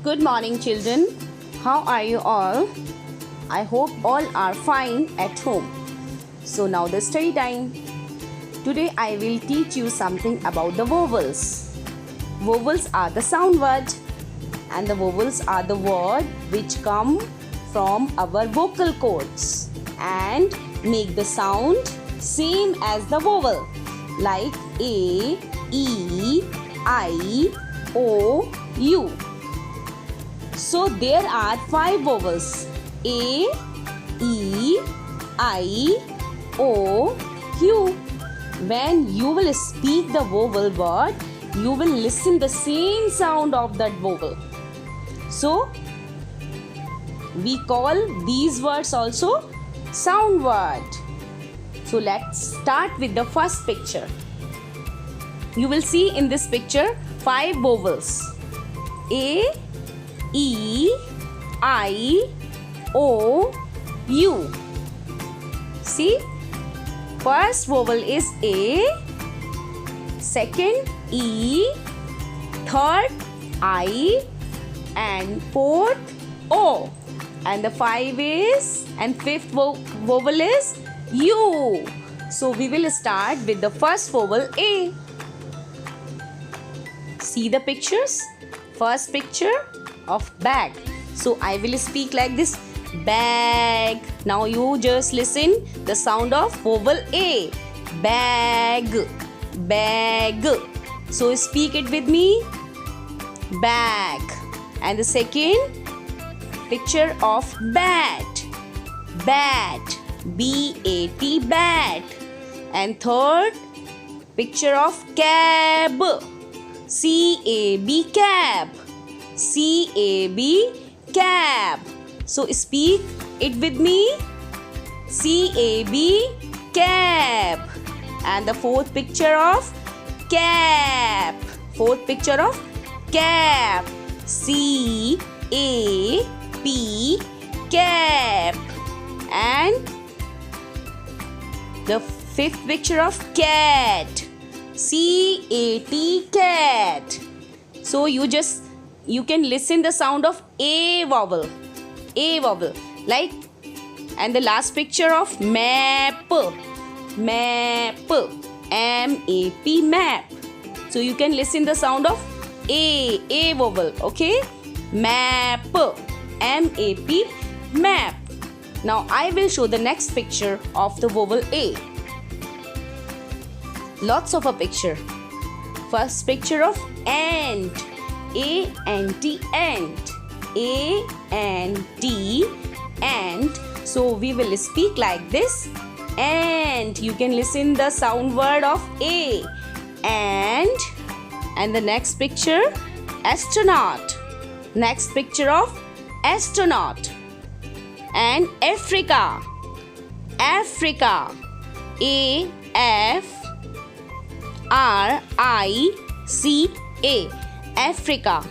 Good morning, children. How are you all? I hope all are fine at home. So now the study time. Today I will teach you something about the vowels. Vowels are the sound word, and the vowels are the word which come from our vocal cords and make the sound same as the vowel, like A, E, I, O, U. So there are 5 vowels: A, E, I, O, U. When you will speak the vowel word, you will listen the same sound of that vowel. So we call these words also sound word. So let's start with the first picture. You will see in this picture 5 vowels: A, E, I, O, U. See, first vowel is A, second E, third I, and fourth O. And the fifth vowel is U. So we will start with the first vowel A. See the pictures? First picture of bag. So I will speak like this: bag. Now you just listen the sound of vowel A. Bag, bag. So speak it with me: bag. And the second picture of bat. Bat, B-A-T, bat. And third picture of cab. C-A-B, cab. C-A-B, cab. So speak it with me: C-A-B, cab. And the fourth picture of cap. Fourth picture of cap. C-A-P, cap. And the fifth picture of cat. C-A-T, cat. So you can listen the sound of A vowel. A vowel. Like, and the last picture of map. Map. M-A-P, map. So you can listen the sound of A vowel. Okay? Map. M-A-P, map. Now I will show the next picture of the vowel A. Lots of a picture. First picture of ant. A-N-T, ant. A-N-T, ant. So we will speak like this: ant. You can listen the sound word of A. And the next picture, astronaut. Next picture of astronaut. And Africa. Africa. A-F-R-I-C-A. Africa.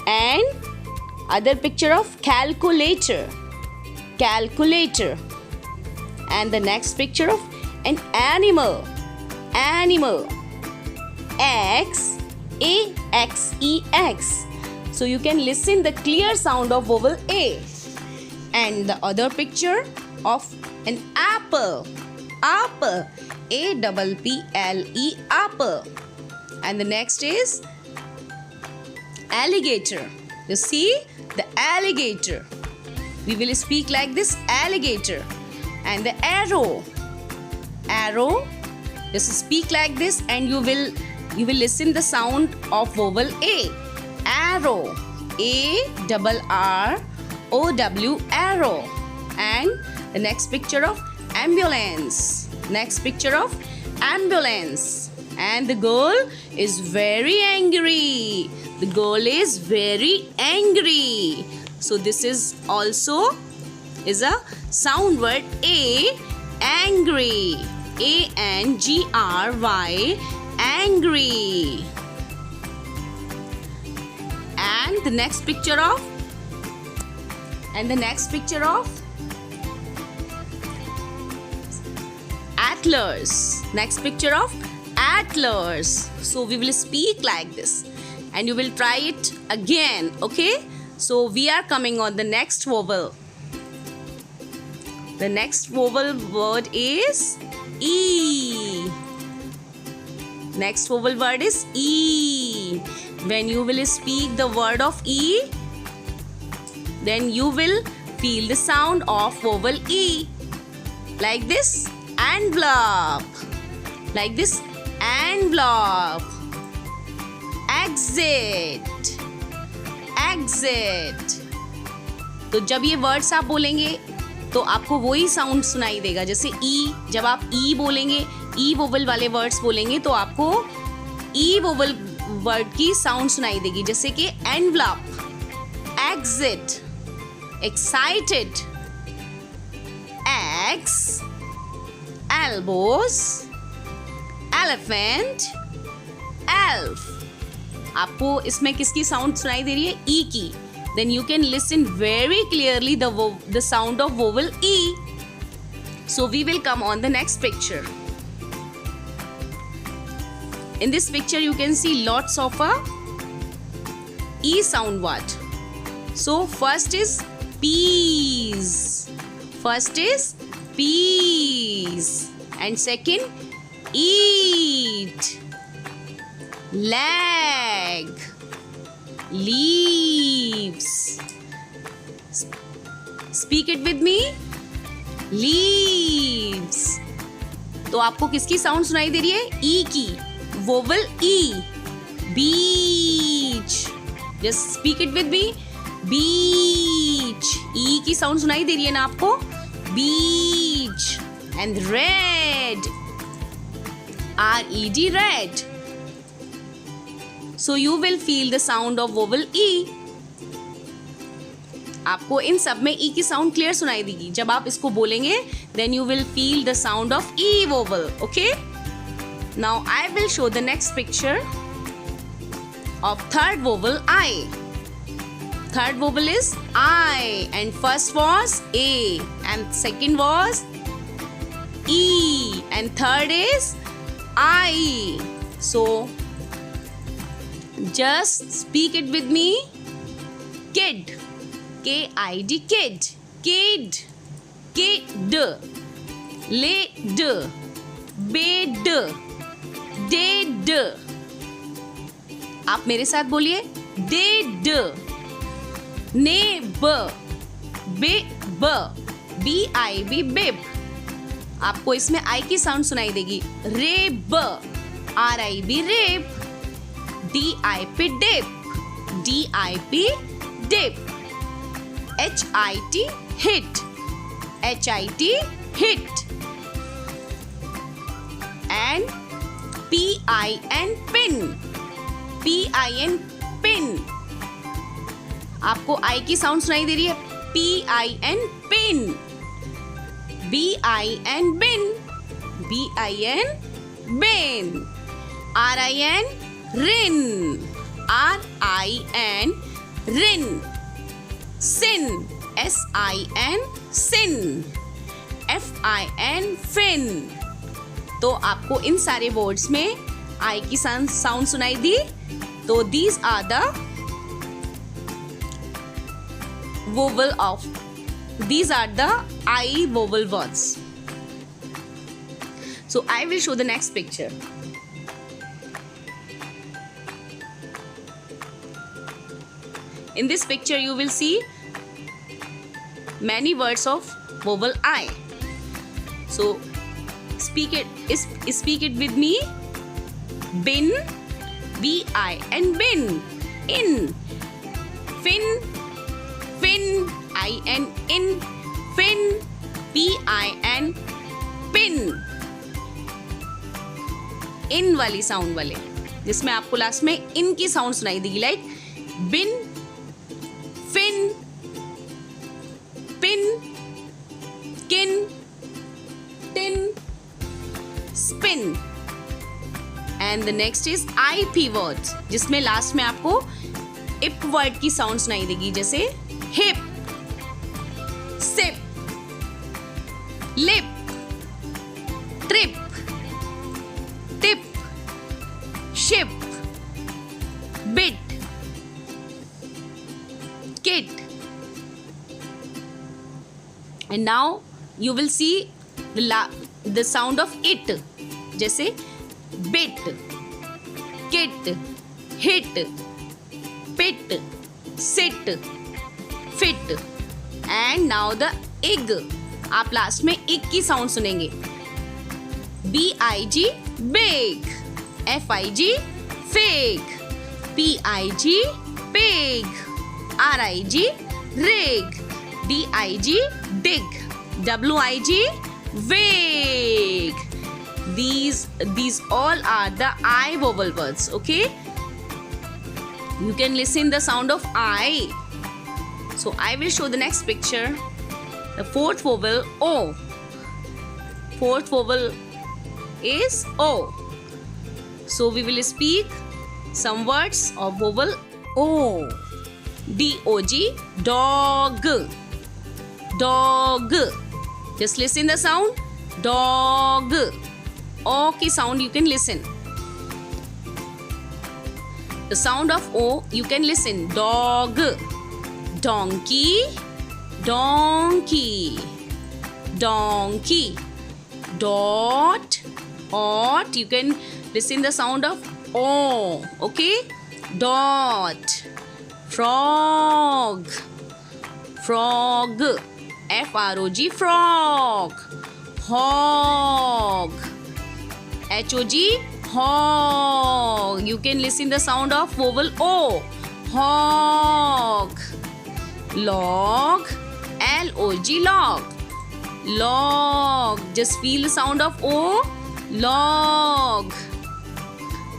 And other picture of calculator. Calculator. And the next picture of an animal. Animal. X-A-X-E-X. So you can listen the clear sound of vowel A. And the other picture of an apple. Apple. A-P-P-L-E, apple. And the next is alligator. You see the alligator. We will speak like this: alligator. And the arrow. Arrow. Just speak like this and you will listen the sound of vowel A. Arrow. A-R-R-O-W, arrow. And the next picture of ambulance. Next picture of ambulance. And the girl is very angry. The girl is very angry. So this is also a sound word A, angry. A-N-G-R-Y, angry. And the next picture of atlas. Next picture of atlas. So we will speak like this and you will try it again. Okay, So we are coming on the next vowel. The next vowel word is E. Next vowel word is E. When you will speak the word of E, then you will feel the sound of vowel E. Like this, envelope. Like this, envelope. Exit. Exit. तो जब ये words आप बोलेंगे तो आपको वही sound सुनाई देगा. जैसे ई, जब आप ई बोलेंगे, ई वोवल वाले वर्ड्स बोलेंगे तो आपको ई वोवल वर्ड की साउंड सुनाई देगी. जैसे कि envelope, exit, excited, x, elbows, elephant, elf. आपको इसमें किसकी साउंड सुनाई दे रही है? ई की. Then you can listen very clearly the sound of vowel E. So we will come on the next picture. In this picture you can see lots of a E sound word. So first is peas. First is peas. And second, eat, leg, leaves. Speak it with me. Leaves. तो आपको किसकी sound सुनाई दे रही है? E की. Vowel E. Beach. Just speak it with me. Beach. E की sound सुनाई दे रही है ना आपको? Beach. And red. R-E-D, red. So you will feel the sound of vowel E. आपको इन सब में E की साउंड क्लियर सुनाई देगी. जब आप इसको बोलेंगे then you will feel the sound of E vowel. Okay? Now I will show the next picture of third vowel I. Third vowel is I, and first was A, and second was E, and third is I. So just speak it with me. Kid. K-I-D, kid. Kid. Kid. Lid. Bed. Did. आप मेरे साथ बोलिए. Did. Neb. Bib. B-I-B, bib. आपको इसमें I की sound सुनाई देगी. Rib. R-I-B, rib. D-I-P, dip. D-I-P, dip. H-I-T, hit. H-I-T, hit. And P-I-N, pin. P-I-N, pin. आपको I की साउंड सुनाई दे रही है. P-I-N, pin. B-I-N, bin. B-I-N, bin. R-I-N, rin. R-I-N, rin. Sin. S-I-N, sin. F-I-N, fin. तो आपको इन सारे words में आई की साउंड सुनाई दी. तो these are the I vowel words. So I will show the next picture. In this picture you will see many words of vowel I. So speak it with me. Bin. B-I-N, bin. In. Fin. Fin. I-N, in. Fin. P-I-N, pin. इन वाली sound वाले जिसमें आपको last में इन की sound सुनाई देगी. Like bin, fin, pin, kin, tin, spin. And the next is IP words जिसमें last में आपको इप वर्ड की साउंड सुनाई देगी. जैसे hip, sip, lip, trip, tip, ship, bit. kit. And now you will see the sound of it. जैसे bit, kit, hit, pit, sit, fit. And now the ig. आप last में ig की sound सुनेंगे. B-I-G big, F-I-G fig, P-I-G pig, R-I-G rig, D-I-G dig, W-I-G wig. These all are the I vowel words. Okay, you can listen the sound of I. So I will show the next picture. The fourth vowel O. Fourth vowel is O. So we will speak some words of vowel O. D-O-G, dog, dog. Just listen the sound, dog. O की sound you can listen. The sound of O you can listen, dog, donkey, donkey, donkey, dot, ot. You can listen the sound of O. Okay, dot, frog, frog, F-R-O-G frog, hog, H-O-G hog. You can listen the sound of vowel O, hog, log, L-O-G log, log. Just feel the sound of O, log,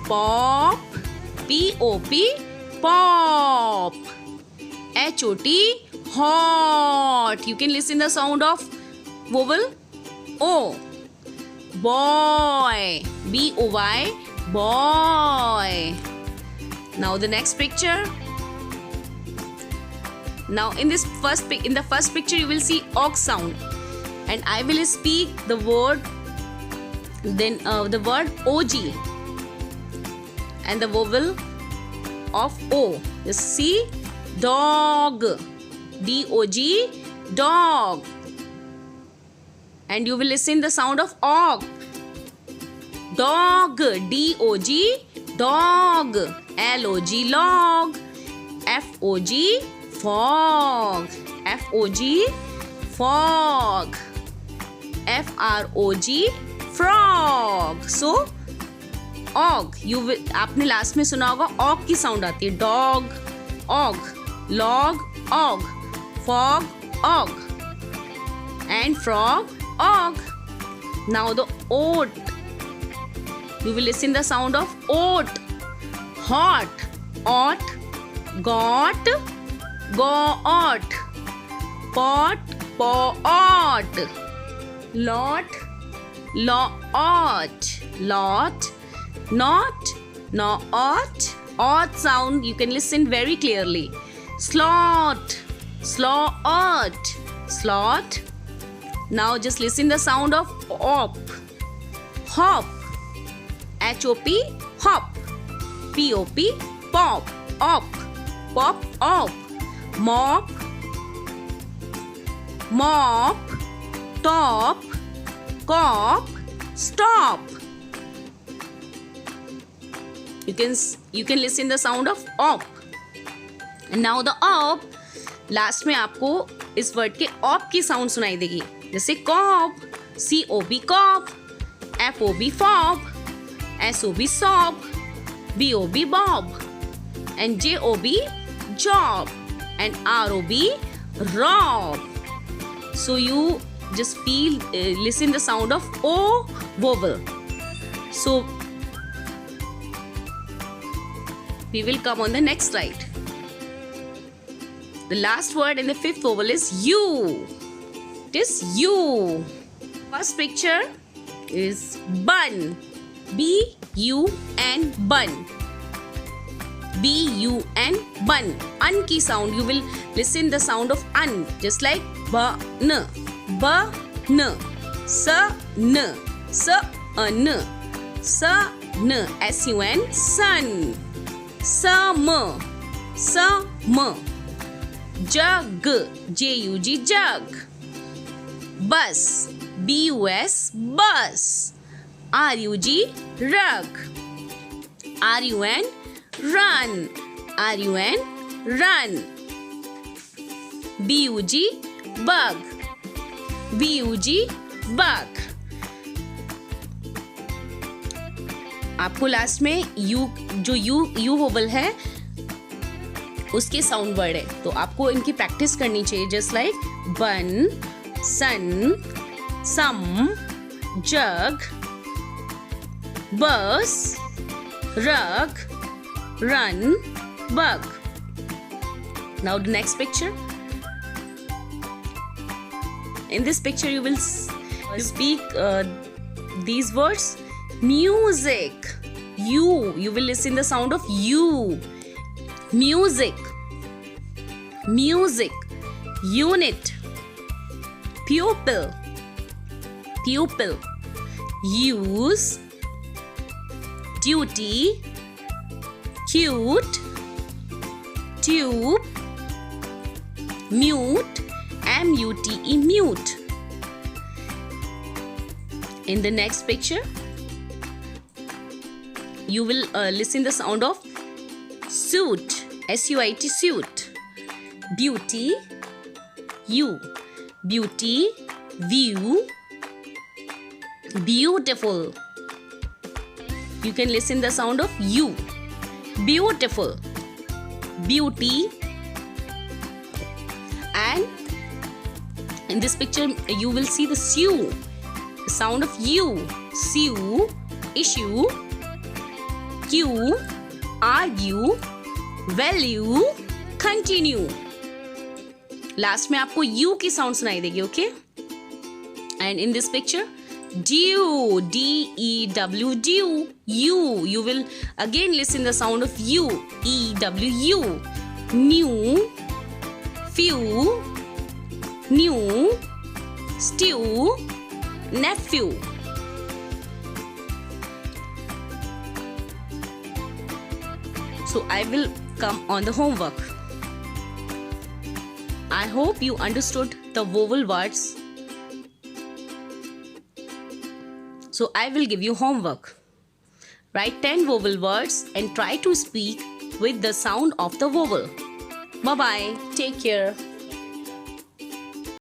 pop, P-O-P pop, H-O-T hot. You can listen the sound of vowel O, boy, B-O-Y boy. Now the next picture. Now in the first picture you will see ox sound, and I will speak the word, then the word OG and the vowel of O. Just see, dog, D-O-G dog, and you will listen the sound of og, dog, D-O-G dog, L-O-G log, F-O-G fog, F-O-G fog, F-R-O-G frog. So og, you will, आपने last में सुना होगा og की sound आती है, dog, og, log, og, fog, og, and frog, og. Now the oat. You will listen the sound of oat, hot, ot, got, go-ot, pot, po-ot, lot, lo-ot, lot, not, no-ot, ot sound you can listen very clearly. Slot, slaw-ot, slot. Now just listen the sound of op, hop, H-O-P hop, P-O-P pop, op, pop, op, mop, mop, top, cop, stop. You can listen the sound of op. And now the op, last में आपको इस word के op की sound सुनाई देगी, जैसे cop, C-O-B cop, F-O-B fob, S-O-B sob, B-O-B bob, and J-O-B job, and R-O-B rob. So you just listen the sound of O vowel. So we will come on the next slide. The last word in the fifth vowel is U. It is U. First picture is bun. B-U-N bun. B-U-N bun. Un ki sound. You will listen the sound of un. Just like ba-n. Ba-n. Sa-n. Sa-n. Sa-n. S-U-N. Sun. Summer. Summer. Jug, J-U-G, jug. Bus, B-U-S, bus. R-U-G, rug. R-U-N, run. R-U-N, run. B-U-G, bug. B-U-G, bug. आपको last में you जो you vowel है उसके sound word है, तो आपको इनकी practice करनी चाहिए. जस्ट लाइक बन, सन, सम, जग, बस, रग, run, bug. Now the next picture. In this picture you will speak these words. Music. You will listen the sound of U. Music. Music. Unit. Pupil. Pupil. Use. Duty. Cute. Tube. Mute. M-U-T-E, mute. In the next picture, you will listen the sound of suit. S-U-I-T, suit. Beauty. U. Beauty. View. Beautiful. You can listen the sound of U. Beautiful. Beauty. And in this picture you will see the sue, the sound of U. Sue, issue, queue, argue, value, continue. Last में आपको U की sound सुनाई देगी. Okay. And in this picture dew, D-E-W, dew, you will again listen the sound of U. E-W-U. New, few, new, stew, nephew. So I will come on the homework. I hope you understood the vowel words. So I will give you homework. Write 10 vowel words and try to speak with the sound of the vowel. Bye-bye. Take care.